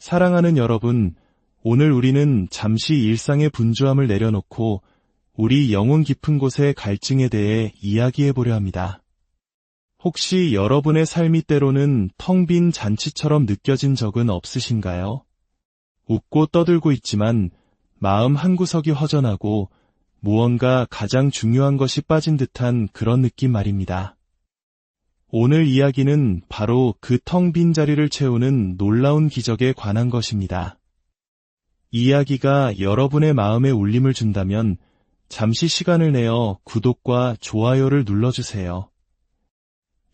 사랑하는 여러분, 오늘 우리는 잠시 일상의 분주함을 내려놓고 우리 영혼 깊은 곳의 갈증에 대해 이야기해 보려 합니다. 혹시 여러분의 삶이 때로는 텅 빈 잔치처럼 느껴진 적은 없으신가요? 웃고 떠들고 있지만 마음 한구석이 허전하고 무언가 가장 중요한 것이 빠진 듯한 그런 느낌 말입니다. 오늘 이야기는 바로 그 텅 빈 자리를 채우는 놀라운 기적에 관한 것입니다. 이 이야기가 여러분의 마음에 울림을 준다면 잠시 시간을 내어 구독과 좋아요를 눌러주세요.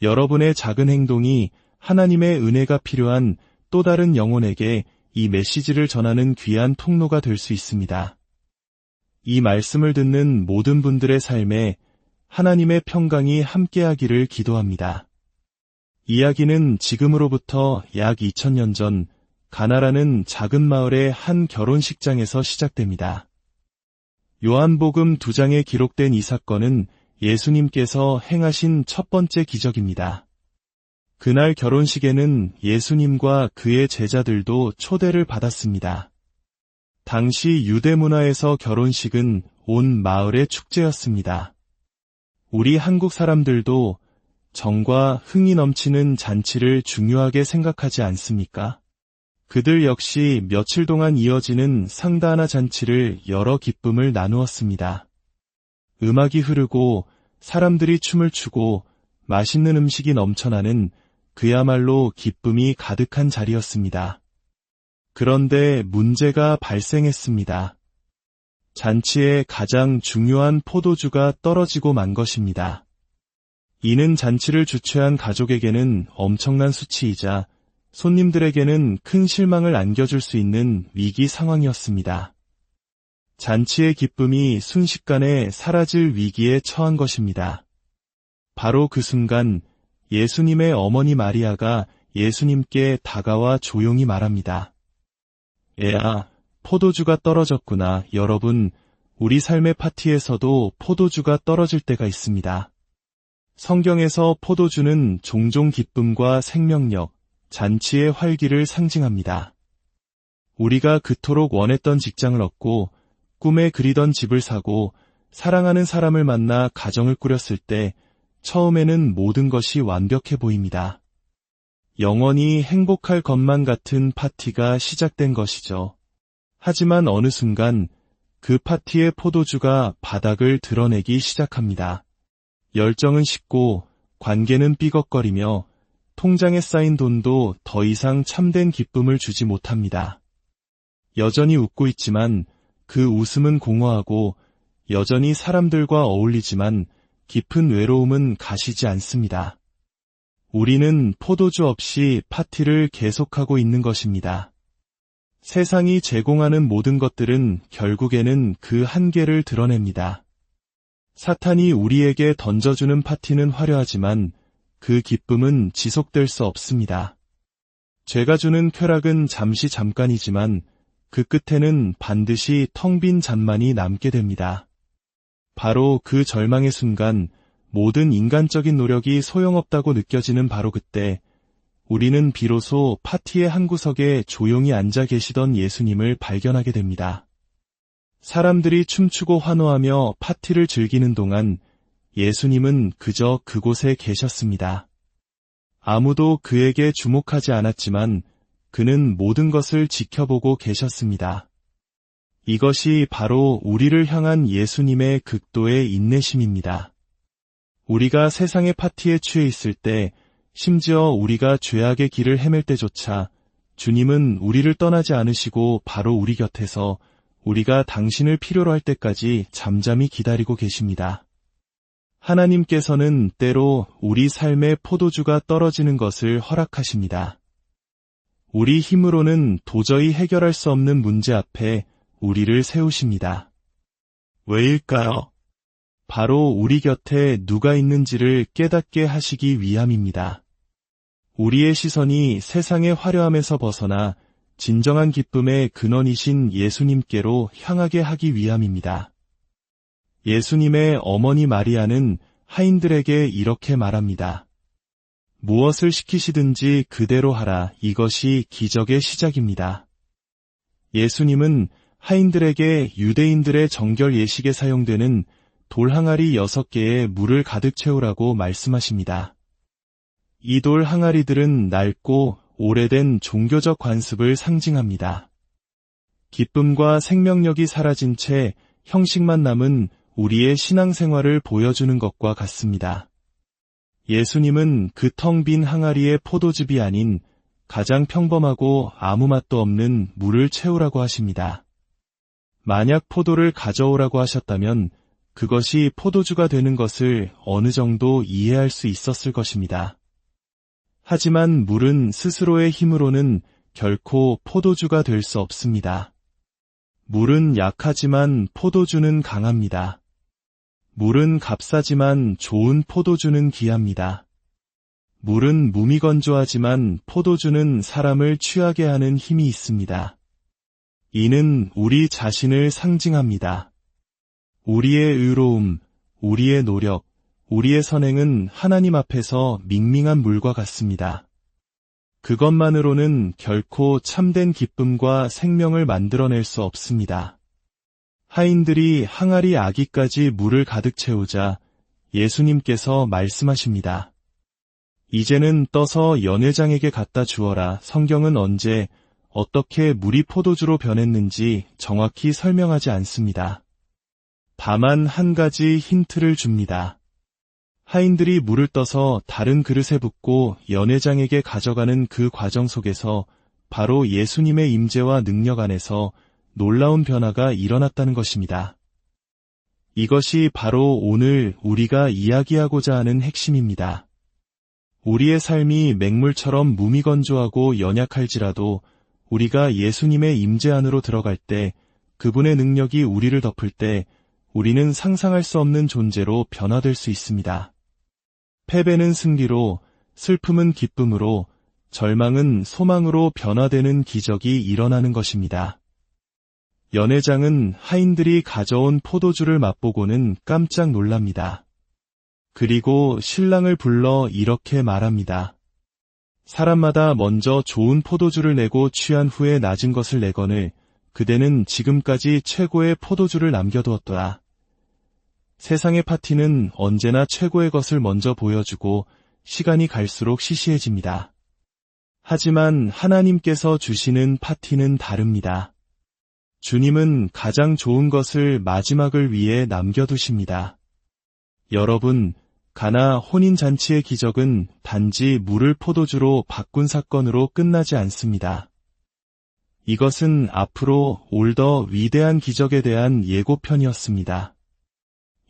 여러분의 작은 행동이 하나님의 은혜가 필요한 또 다른 영혼에게 이 메시지를 전하는 귀한 통로가 될 수 있습니다. 이 말씀을 듣는 모든 분들의 삶에 하나님의 평강이 함께하기를 기도합니다. 이야기는 지금으로부터 약 2000년 전 가나라는 작은 마을의 한 결혼식장에서 시작됩니다. 요한복음 2장에 기록된 이 사건은 예수님께서 행하신 첫 번째 기적입니다. 그날 결혼식에는 예수님과 그의 제자들도 초대를 받았습니다. 당시 유대 문화에서 결혼식은 온 마을의 축제였습니다. 우리 한국 사람들도 정과 흥이 넘치는 잔치를 중요하게 생각하지 않습니까? 그들 역시 며칠 동안 이어지는 상다하나 잔치를 여러 기쁨을 나누었습니다. 음악이 흐르고 사람들이 춤을 추고 맛있는 음식이 넘쳐나는 그야말로 기쁨이 가득한 자리였습니다. 그런데 문제가 발생했습니다. 잔치의 가장 중요한 포도주가 떨어지고 만 것입니다. 이는 잔치를 주최한 가족에게는 엄청난 수치이자 손님들에게는 큰 실망을 안겨줄 수 있는 위기 상황이었습니다. 잔치의 기쁨이 순식간에 사라질 위기에 처한 것입니다. 바로 그 순간 예수님의 어머니 마리아가 예수님께 다가와 조용히 말합니다. 애아, 포도주가 떨어졌구나. 여러분, 우리 삶의 파티에서도 포도주가 떨어질 때가 있습니다. 성경에서 포도주는 종종 기쁨과 생명력, 잔치의 활기를 상징합니다. 우리가 그토록 원했던 직장을 얻고 꿈에 그리던 집을 사고 사랑하는 사람을 만나 가정을 꾸렸을 때 처음에는 모든 것이 완벽해 보입니다. 영원히 행복할 것만 같은 파티가 시작된 것이죠. 하지만 어느 순간 그 파티의 포도주가 바닥을 드러내기 시작합니다. 열정은 식고 관계는 삐걱거리며 통장에 쌓인 돈도 더 이상 참된 기쁨을 주지 못합니다. 여전히 웃고 있지만 그 웃음은 공허하고 여전히 사람들과 어울리지만 깊은 외로움은 가시지 않습니다. 우리는 포도주 없이 파티를 계속하고 있는 것입니다. 세상이 제공하는 모든 것들은 결국에는 그 한계를 드러냅니다. 사탄이 우리에게 던져주는 파티는 화려하지만 그 기쁨은 지속될 수 없습니다. 죄가 주는 쾌락은 잠깐이지만 그 끝에는 반드시 텅 빈 잔만이 남게 됩니다. 바로 그 절망의 순간 모든 인간적인 노력이 소용없다고 느껴지는 바로 그때 우리는 비로소 파티의 한 구석에 조용히 앉아 계시던 예수님을 발견하게 됩니다. 사람들이 춤추고 환호하며 파티를 즐기는 동안 예수님은 그저 그곳에 계셨습니다. 아무도 그에게 주목하지 않았지만 그는 모든 것을 지켜보고 계셨습니다. 이것이 바로 우리를 향한 예수님의 극도의 인내심입니다. 우리가 세상의 파티에 취해 있을 때, 심지어 우리가 죄악의 길을 헤맬 때조차 주님은 우리를 떠나지 않으시고 바로 우리 곁에서 우리가 당신을 필요로 할 때까지 잠잠히 기다리고 계십니다. 하나님께서는 때로 우리 삶의 포도주가 떨어지는 것을 허락하십니다. 우리 힘으로는 도저히 해결할 수 없는 문제 앞에 우리를 세우십니다. 왜일까요? 바로 우리 곁에 누가 있는지를 깨닫게 하시기 위함입니다. 우리의 시선이 세상의 화려함에서 벗어나 진정한 기쁨의 근원이신 예수님께로 향하게 하기 위함입니다. 예수님의 어머니 마리아는 하인들에게 이렇게 말합니다. 무엇을 시키시든지 그대로 하라. 이것이 기적의 시작입니다. 예수님은 하인들에게 유대인들의 정결 예식에 사용되는 돌 항아리 6개에 물을 가득 채우라고 말씀하십니다. 이 돌 항아리들은 낡고 오래된 종교적 관습을 상징합니다. 기쁨과 생명력이 사라진 채 형식만 남은 우리의 신앙생활을 보여주는 것과 같습니다. 예수님은 그 텅 빈 항아리에 포도즙이 아닌 가장 평범하고 아무 맛도 없는 물을 채우라고 하십니다. 만약 포도를 가져오라고 하셨다면 그것이 포도주가 되는 것을 어느 정도 이해할 수 있었을 것입니다. 하지만 물은 스스로의 힘으로는 결코 포도주가 될 수 없습니다. 물은 약하지만 포도주는 강합니다. 물은 값싸지만 좋은 포도주는 귀합니다. 물은 무미건조하지만 포도주는 사람을 취하게 하는 힘이 있습니다. 이는 우리 자신을 상징합니다. 우리의 의로움, 우리의 노력, 우리의 선행은 하나님 앞에서 밍밍한 물과 같습니다. 그것만으로는 결코 참된 기쁨과 생명을 만들어낼 수 없습니다. 하인들이 항아리 아기까지 물을 가득 채우자 예수님께서 말씀하십니다. 이제는 떠서 연회장에게 갖다 주어라. 성경은 언제, 어떻게 물이 포도주로 변했는지 정확히 설명하지 않습니다. 다만 한 가지 힌트를 줍니다. 하인들이 물을 떠서 다른 그릇에 붓고 연회장에게 가져가는 그 과정 속에서 바로 예수님의 임재와 능력 안에서 놀라운 변화가 일어났다는 것입니다. 이것이 바로 오늘 우리가 이야기하고자 하는 핵심입니다. 우리의 삶이 맹물처럼 무미건조하고 연약할지라도 우리가 예수님의 임재 안으로 들어갈 때, 그분의 능력이 우리를 덮을 때 우리는 상상할 수 없는 존재로 변화될 수 있습니다. 패배는 승리로, 슬픔은 기쁨으로, 절망은 소망으로 변화되는 기적이 일어나는 것입니다. 연회장은 하인들이 가져온 포도주를 맛보고는 깜짝 놀랍니다. 그리고 신랑을 불러 이렇게 말합니다. 사람마다 먼저 좋은 포도주를 내고 취한 후에 낮은 것을 내거늘 그대는 지금까지 최고의 포도주를 남겨두었더라. 세상의 파티는 언제나 최고의 것을 먼저 보여주고 시간이 갈수록 시시해집니다. 하지만 하나님께서 주시는 파티는 다릅니다. 주님은 가장 좋은 것을 마지막을 위해 남겨두십니다. 여러분, 가나 혼인잔치의 기적은 단지 물을 포도주로 바꾼 사건으로 끝나지 않습니다. 이것은 앞으로 올 더 위대한 기적에 대한 예고편이었습니다.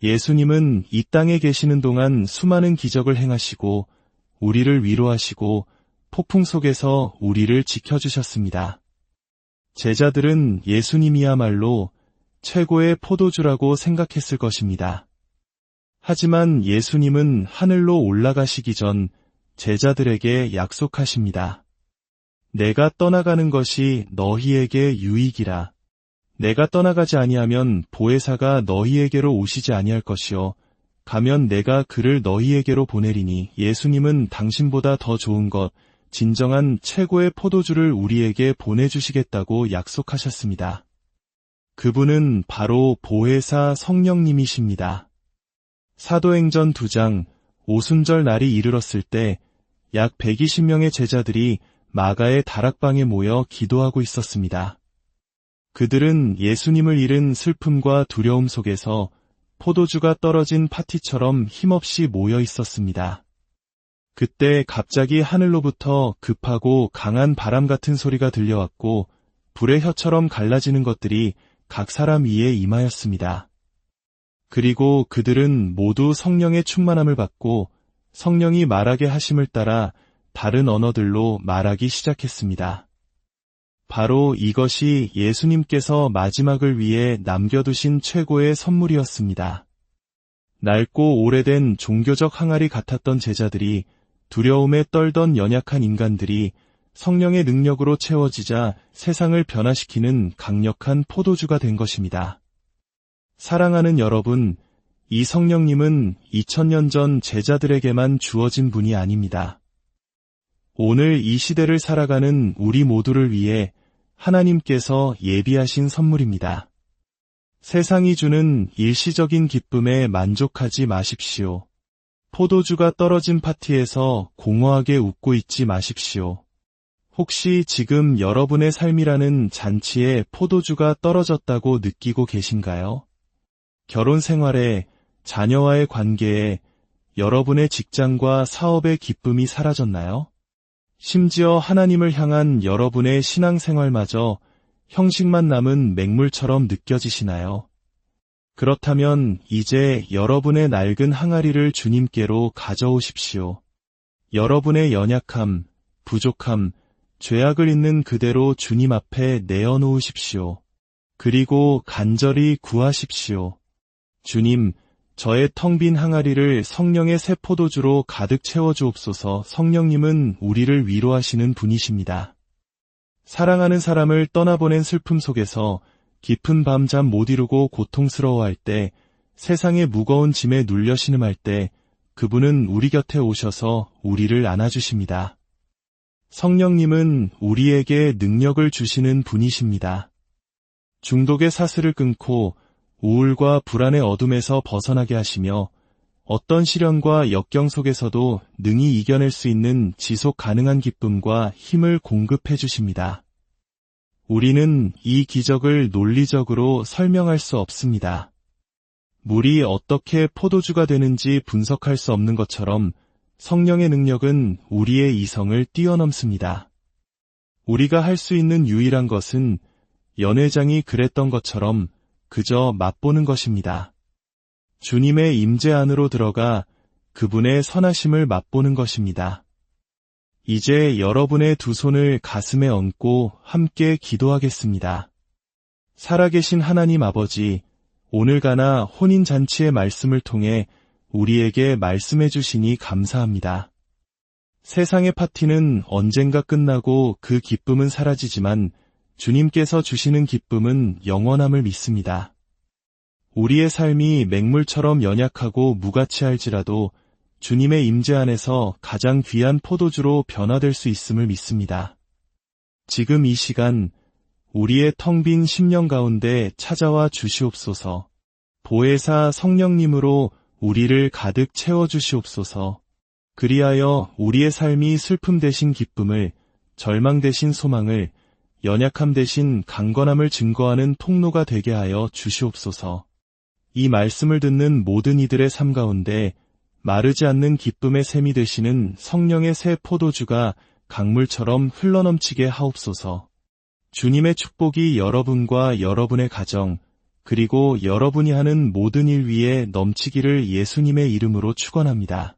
예수님은 이 땅에 계시는 동안 수많은 기적을 행하시고 우리를 위로하시고 폭풍 속에서 우리를 지켜주셨습니다. 제자들은 예수님이야말로 최고의 포도주라고 생각했을 것입니다. 하지만 예수님은 하늘로 올라가시기 전 제자들에게 약속하십니다. 내가 떠나가는 것이 너희에게 유익이라. 내가 떠나가지 아니하면 보혜사가 너희에게로 오시지 아니할 것이요 가면 내가 그를 너희에게로 보내리니. 예수님은 당신보다 더 좋은 것, 진정한 최고의 포도주를 우리에게 보내주시겠다고 약속하셨습니다. 그분은 바로 보혜사 성령님이십니다. 사도행전 2장, 오순절 날이 이르렀을 때 약 120명의 제자들이 마가의 다락방에 모여 기도하고 있었습니다. 그들은 예수님을 잃은 슬픔과 두려움 속에서 포도주가 떨어진 파티처럼 힘없이 모여 있었습니다. 그때 갑자기 하늘로부터 급하고 강한 바람 같은 소리가 들려왔고 불의 혀처럼 갈라지는 것들이 각 사람 위에 임하였습니다. 그리고 그들은 모두 성령의 충만함을 받고 성령이 말하게 하심을 따라 다른 언어들로 말하기 시작했습니다. 바로 이것이 예수님께서 마지막을 위해 남겨두신 최고의 선물이었습니다. 낡고 오래된 종교적 항아리 같았던 제자들이, 두려움에 떨던 연약한 인간들이 성령의 능력으로 채워지자 세상을 변화시키는 강력한 포도주가 된 것입니다. 사랑하는 여러분, 이 성령님은 2000년 전 제자들에게만 주어진 분이 아닙니다. 오늘 이 시대를 살아가는 우리 모두를 위해 하나님께서 예비하신 선물입니다. 세상이 주는 일시적인 기쁨에 만족하지 마십시오. 포도주가 떨어진 파티에서 공허하게 웃고 있지 마십시오. 혹시 지금 여러분의 삶이라는 잔치에 포도주가 떨어졌다고 느끼고 계신가요? 결혼 생활에, 자녀와의 관계에, 여러분의 직장과 사업의 기쁨이 사라졌나요? 심지어 하나님을 향한 여러분의 신앙생활마저 형식만 남은 맹물처럼 느껴지시나요? 그렇다면 이제 여러분의 낡은 항아리를 주님께로 가져오십시오. 여러분의 연약함, 부족함, 죄악을 있는 그대로 주님 앞에 내어놓으십시오. 그리고 간절히 구하십시오. 주님, 저의 텅 빈 항아리를 성령의 새 포도주로 가득 채워주옵소서. 성령님은 우리를 위로하시는 분이십니다. 사랑하는 사람을 떠나보낸 슬픔 속에서 깊은 밤 잠 못 이루고 고통스러워할 때, 세상의 무거운 짐에 눌려 신음할 때, 그분은 우리 곁에 오셔서 우리를 안아주십니다. 성령님은 우리에게 능력을 주시는 분이십니다. 중독의 사슬을 끊고 우울과 불안의 어둠에서 벗어나게 하시며 어떤 시련과 역경 속에서도 능히 이겨낼 수 있는 지속 가능한 기쁨과 힘을 공급해 주십니다. 우리는 이 기적을 논리적으로 설명할 수 없습니다. 물이 어떻게 포도주가 되는지 분석할 수 없는 것처럼 성령의 능력은 우리의 이성을 뛰어넘습니다. 우리가 할 수 있는 유일한 것은 연회장이 그랬던 것처럼 그저 맛보는 것입니다. 주님의 임재 안으로 들어가 그분의 선하심을 맛보는 것입니다. 이제 여러분의 두 손을 가슴에 얹고 함께 기도하겠습니다. 살아계신 하나님 아버지, 오늘가나 혼인잔치의 말씀을 통해 우리에게 말씀해 주시니 감사합니다. 세상의 파티는 언젠가 끝나고 그 기쁨은 사라지지만 주님께서 주시는 기쁨은 영원함을 믿습니다. 우리의 삶이 맹물처럼 연약하고 무가치할지라도 주님의 임재 안에서 가장 귀한 포도주로 변화될 수 있음을 믿습니다. 지금 이 시간 우리의 텅 빈 심령 가운데 찾아와 주시옵소서. 보혜사 성령님으로 우리를 가득 채워주시옵소서. 그리하여 우리의 삶이 슬픔 대신 기쁨을, 절망 대신 소망을, 연약함 대신 강건함을 증거하는 통로가 되게 하여 주시옵소서. 이 말씀을 듣는 모든 이들의 삶 가운데 마르지 않는 기쁨의 샘이 되시는 성령의 새 포도주가 강물처럼 흘러넘치게 하옵소서. 주님의 축복이 여러분과 여러분의 가정, 그리고 여러분이 하는 모든 일 위에 넘치기를 예수님의 이름으로 축원합니다.